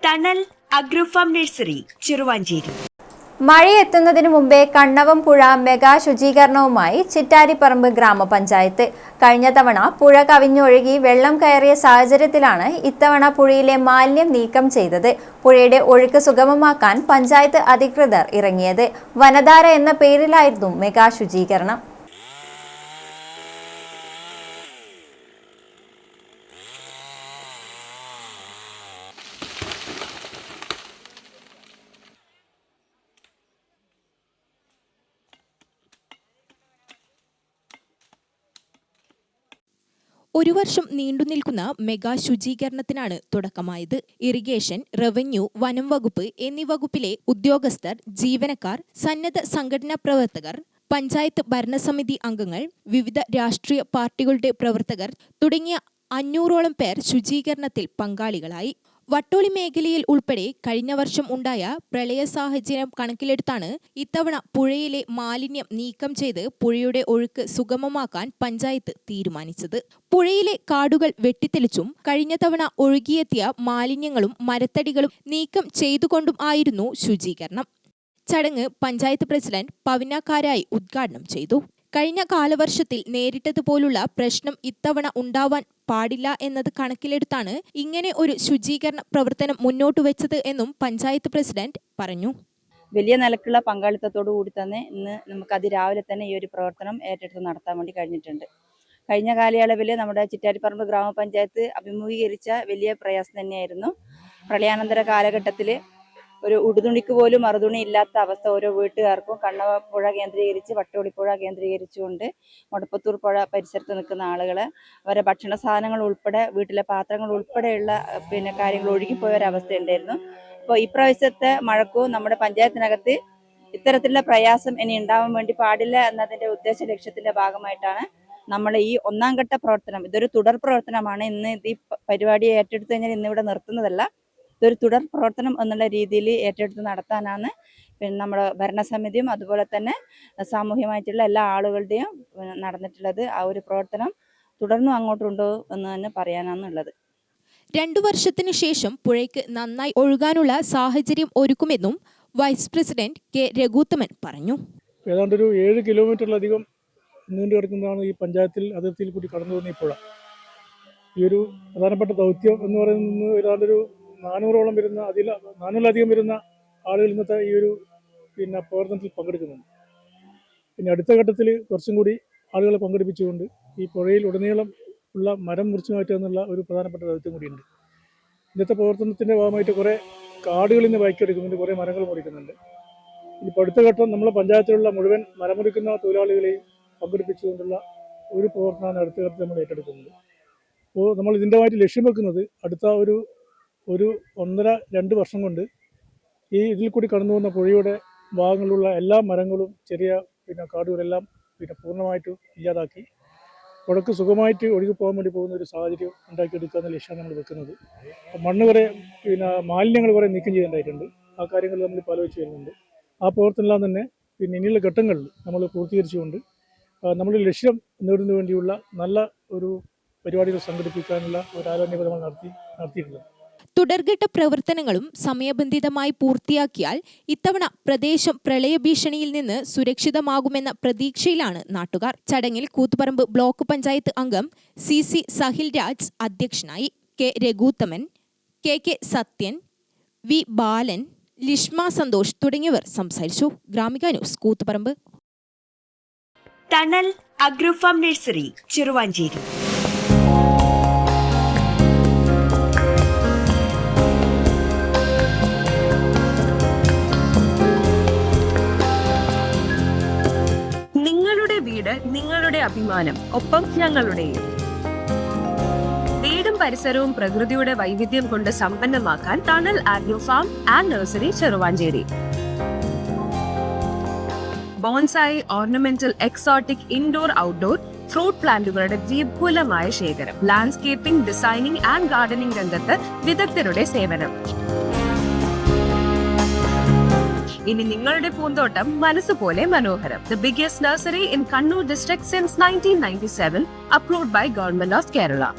തണൽ agro farm nursery Cheruvanchery. മഴയെത്തുന്നതിനു മുമ്പേ കണ്ണവം പുഴ മെഗാ ശുചീകരണവുമായി ചിറ്റാരിപ്പറമ്പ് ഗ്രാമപഞ്ചായത്ത്. കഴിഞ്ഞ തവണ പുഴ കവിഞ്ഞൊഴുകി വെള്ളം കയറിയ സാഹചര്യത്തിലാണ് ഇത്തവണ പുഴയിലെ മാലിന്യം നീക്കം ചെയ്തത്. പുഴയുടെ ഒഴുക്ക് സുഗമമാക്കാൻ പഞ്ചായത്ത് അധികൃതർ ഇറങ്ങിയത്. വനധാര എന്ന പേരിലായിരുന്നു മെഗാ ശുചീകരണം. ഒരു വർഷം നീണ്ടുനിൽക്കുന്ന മെഗാ ശുചീകരണത്തിനാണ് തുടക്കമായത്. ഇറിഗേഷൻ, റവന്യൂ, വനം വകുപ്പ് എന്നീ വകുപ്പിലെ ഉദ്യോഗസ്ഥർ, ജീവനക്കാർ, സന്നദ്ധ സംഘടനാ പ്രവർത്തകർ, പഞ്ചായത്ത് ഭരണസമിതി അംഗങ്ങൾ, വിവിധ രാഷ്ട്രീയ പാർട്ടികളുടെ പ്രവർത്തകർ തുടങ്ങിയ 500ഓളം പേർ ശുചീകരണത്തിൽ പങ്കാളികളായി. വട്ടോളി മേഖലയിൽ ഉൾപ്പെടെ കഴിഞ്ഞ വർഷം ഉണ്ടായ പ്രളയ സാഹചര്യം കണക്കിലെടുത്താണ് ഇത്തവണ പുഴയിലെ മാലിന്യം നീക്കം ചെയ്ത് പുഴയുടെ ഒഴുക്ക് സുഗമമാക്കാൻ പഞ്ചായത്ത് തീരുമാനിച്ചത്. പുഴയിലെ കാടുകൾ വെട്ടിത്തെളിച്ചും കഴിഞ്ഞ തവണ ഒഴുകിയെത്തിയ മാലിന്യങ്ങളും മരത്തടികളും നീക്കം ചെയ്തുകൊണ്ടും ആയിരുന്നു ശുചീകരണം. ചടങ്ങ് പഞ്ചായത്ത് പ്രസിഡന്റ് പവിനാക്കാരായി ഉദ്ഘാടനം ചെയ്തു. കഴിഞ്ഞ കാലവർഷത്തിൽ നേരിട്ടതുപോലുള്ള പ്രശ്നം ഇത്തവണ ഉണ്ടാവാൻ പാടില്ല എന്നത് കണക്കിലെടുത്താണ് ഇങ്ങനെ ഒരു ശുചീകരണ പ്രവർത്തനം മുന്നോട്ട് വെച്ചത് എന്നും പഞ്ചായത്ത് പ്രസിഡന്റ് പറഞ്ഞു. വലിയ നിലക്കുള്ള പങ്കാളിത്തത്തോടു കൂടി തന്നെ ഇന്ന് നമുക്ക് അതിരാവിലെ തന്നെ ഈ ഒരു പ്രവർത്തനം ഏറ്റെടുത്ത് നടത്താൻ വേണ്ടി കഴിഞ്ഞിട്ടുണ്ട്. കഴിഞ്ഞ കാലയളവിൽ നമ്മുടെ ചിറ്റാരിപ്പറമ്പ് ഗ്രാമപഞ്ചായത്ത് അഭിമുഖീകരിച്ച വലിയ പ്രയാസം തന്നെയായിരുന്നു. പ്രളയാനന്തര കാലഘട്ടത്തിൽ ഒരു ഉടുതുണിക്ക് പോലും മറുതുണി ഇല്ലാത്ത അവസ്ഥ ഓരോ വീട്ടുകാർക്കും കണ്ണവ പുഴ കേന്ദ്രീകരിച്ച്, വട്ടോളിപ്പുഴ കേന്ദ്രീകരിച്ചുകൊണ്ട് മുടപ്പത്തൂർ പുഴ പരിസരത്ത് നിൽക്കുന്ന ആളുകൾ അവരെ ഭക്ഷണ സാധനങ്ങൾ ഉൾപ്പെടെ, വീട്ടിലെ പാത്രങ്ങൾ ഉൾപ്പെടെയുള്ള കാര്യങ്ങൾ ഒഴുകിപ്പോയ ഒരവസ്ഥ ഉണ്ടായിരുന്നു. അപ്പോൾ ഇപ്രാവശ്യത്തെ മഴക്കും നമ്മുടെ പഞ്ചായത്തിനകത്ത് ഇത്തരത്തിലുള്ള പ്രയാസം ഇനി ഉണ്ടാവാൻ വേണ്ടി പാടില്ല എന്നതിൻ്റെ ഉദ്ദേശ ലക്ഷ്യത്തിൻ്റെ ഭാഗമായിട്ടാണ് നമ്മൾ ഈ ഒന്നാം ഘട്ട പ്രവർത്തനം, ഇതൊരു തുടർ പ്രവർത്തനമാണ്. ഇന്ന് ഈ പരിപാടി ഏറ്റെടുത്ത് കഴിഞ്ഞാൽ ഇന്നിവിടെ നിർത്തുന്നതല്ല, ഇതൊരു തുടർ പ്രവർത്തനം എന്നുള്ള രീതിയിൽ ഏറ്റെടുത്ത് നടത്താനാണ് നമ്മുടെ ഭരണസമിതിയും അതുപോലെ തന്നെ സാമൂഹ്യമായിട്ടുള്ള എല്ലാ ആളുകളുടെയും നടന്നിട്ടുള്ളത്. ആ ഒരു പ്രവർത്തനം തുടർന്നും അങ്ങോട്ടുണ്ടോ എന്ന് തന്നെ പറയാനാണുള്ളത്. 2 വർഷത്തിനു ശേഷം പുഴയ്ക്ക് നന്നായി ഒഴുകാനുള്ള സാഹചര്യം ഒരുക്കുമെന്നും വൈസ് പ്രസിഡന്റ് കെ രഘുത്തമൻ പറഞ്ഞു. ഏതാണ്ട് ഒരു 7 കിലോമീറ്ററിലധികം നീണ്ടു കിടക്കുന്നതാണ് ഈ പഞ്ചായത്തിൽ അതിർത്തിയിൽ കൂടി കടന്നു പോകുന്ന ഈ പുഴ. ഈ ഒരു പ്രധാനപ്പെട്ട ദൗത്യം എന്ന് പറയുന്നത് ഏതാണ്ടൊരു 400ഓളം വരുന്ന 400ലധികം വരുന്ന ആളുകൾ ഇന്നത്തെ ഈ ഒരു പ്രവർത്തനത്തിൽ പങ്കെടുക്കുന്നുണ്ട്. പിന്നെ അടുത്ത ഘട്ടത്തിൽ കുറച്ചും കൂടി ആളുകളെ പങ്കെടുപ്പിച്ചുകൊണ്ട് ഈ പുഴയിൽ ഉടനീളം ഉള്ള മരം മുറിച്ചു മാറ്റുക എന്നുള്ള ഒരു പ്രധാനപ്പെട്ട ദൗത്യം കൂടിയുണ്ട്. ഇന്നത്തെ പ്രവർത്തനത്തിൻ്റെ ഭാഗമായിട്ട് കുറേ കാടുകളിൽ നിന്ന് വൈക്കെടുക്കുന്നുണ്ട്, കുറേ മരങ്ങൾ മുറിക്കുന്നുണ്ട്. ഇപ്പോൾ അടുത്ത ഘട്ടം നമ്മളെ പഞ്ചായത്തിലുള്ള മുഴുവൻ മരം മുറിക്കുന്ന തൊഴിലാളികളെയും പങ്കെടുപ്പിച്ചുകൊണ്ടുള്ള ഒരു പ്രവർത്തനമാണ് അടുത്ത ഘട്ടത്തിൽ നമ്മൾ ഏറ്റെടുക്കുന്നത്. അപ്പോൾ നമ്മൾ ഇതിൻ്റെതായിട്ട് ലക്ഷ്യം വെക്കുന്നത് അടുത്ത ഒരു 1.5-2 വർഷം കൊണ്ട് ഈ ഇതിൽ കൂടി കടന്നു പോകുന്ന പുഴയുടെ ഭാഗങ്ങളിലുള്ള എല്ലാ മരങ്ങളും ചെറിയ കാടുകളെല്ലാം പൂർണ്ണമായിട്ടും ഇല്ലാതാക്കി പുഴക്ക് സുഖമായിട്ട് ഒഴുകി പോകാൻ വേണ്ടി പോകുന്ന ഒരു സാഹചര്യം ഉണ്ടാക്കിയെടുക്കുക എന്ന ലക്ഷ്യമാണ് നമ്മൾ വെക്കുന്നത്. മണ്ണ് കുറേ മാലിന്യങ്ങൾ കുറേ നീക്കം ചെയ്യേണ്ടതായിട്ടുണ്ട്. ആ കാര്യങ്ങൾ നമ്മൾ ആലോചിച്ച് വരുന്നുണ്ട്. ആ പ്രവർത്തനമെല്ലാം തന്നെ ഇനിയുള്ള ഘട്ടങ്ങളിൽ നമ്മൾ പൂർത്തീകരിച്ചുകൊണ്ട് നമ്മുടെ ലക്ഷ്യം നേടുന്നതിന് വേണ്ടിയുള്ള നല്ല ഒരു പരിപാടികൾ സംഘടിപ്പിക്കാനുള്ള ഒരു ആലോചന നമ്മൾ നടത്തിയിട്ടുള്ളത്. തുടർഘട്ട പ്രവർത്തനങ്ങളും സമയബന്ധിതമായി പൂർത്തിയാക്കിയാൽ ഇത്തവണ പ്രദേശം പ്രളയഭീഷണിയിൽ നിന്ന് സുരക്ഷിതമാകുമെന്ന പ്രതീക്ഷയിലാണ് നാട്ടുകാർ. ചടങ്ങിൽ കൂത്തുപറമ്പ് ബ്ലോക്ക് പഞ്ചായത്ത് അംഗം CC സഹിൽ രാജ് അധ്യക്ഷനായി. K Raghuthaman, K Sathyan, V Balan, Lishma Santhosh തുടങ്ങിയവർ സംസാരിച്ചു. Gramika news, Koothuparamba. Thanal agro farm nursery Cheruvanchery. നിങ്ങളുടെ വീട്, നിങ്ങളുടെ അഭിമാനം, ഒപ്പം ഞങ്ങളുടെയും. വീടും പരിസരവും പ്രകൃതിയുടെ വൈവിധ്യം കൊണ്ട് സമ്പന്നമാക്കാൻ Thanal agro farm and nursery Cheruvanchery. Bonsai, ornamental, exotic, indoor, outdoor fruit പ്ലാന്റുകളുടെ വിപുലമായ ശേഖരം. ലാൻഡ്സ്കേപ്പിംഗ്, ഡിസൈനിംഗ് ആൻഡ് ഗാർഡനിംഗ് രംഗത്ത് വിദഗ്ധരുടെ സേവനം. ഇനി നിങ്ങളുടെ പൂന്തോട്ടം മനസ്സുപോലെ മനോഹരം. The biggest nursery in Kannur district since 1997, approved by Government of Kerala.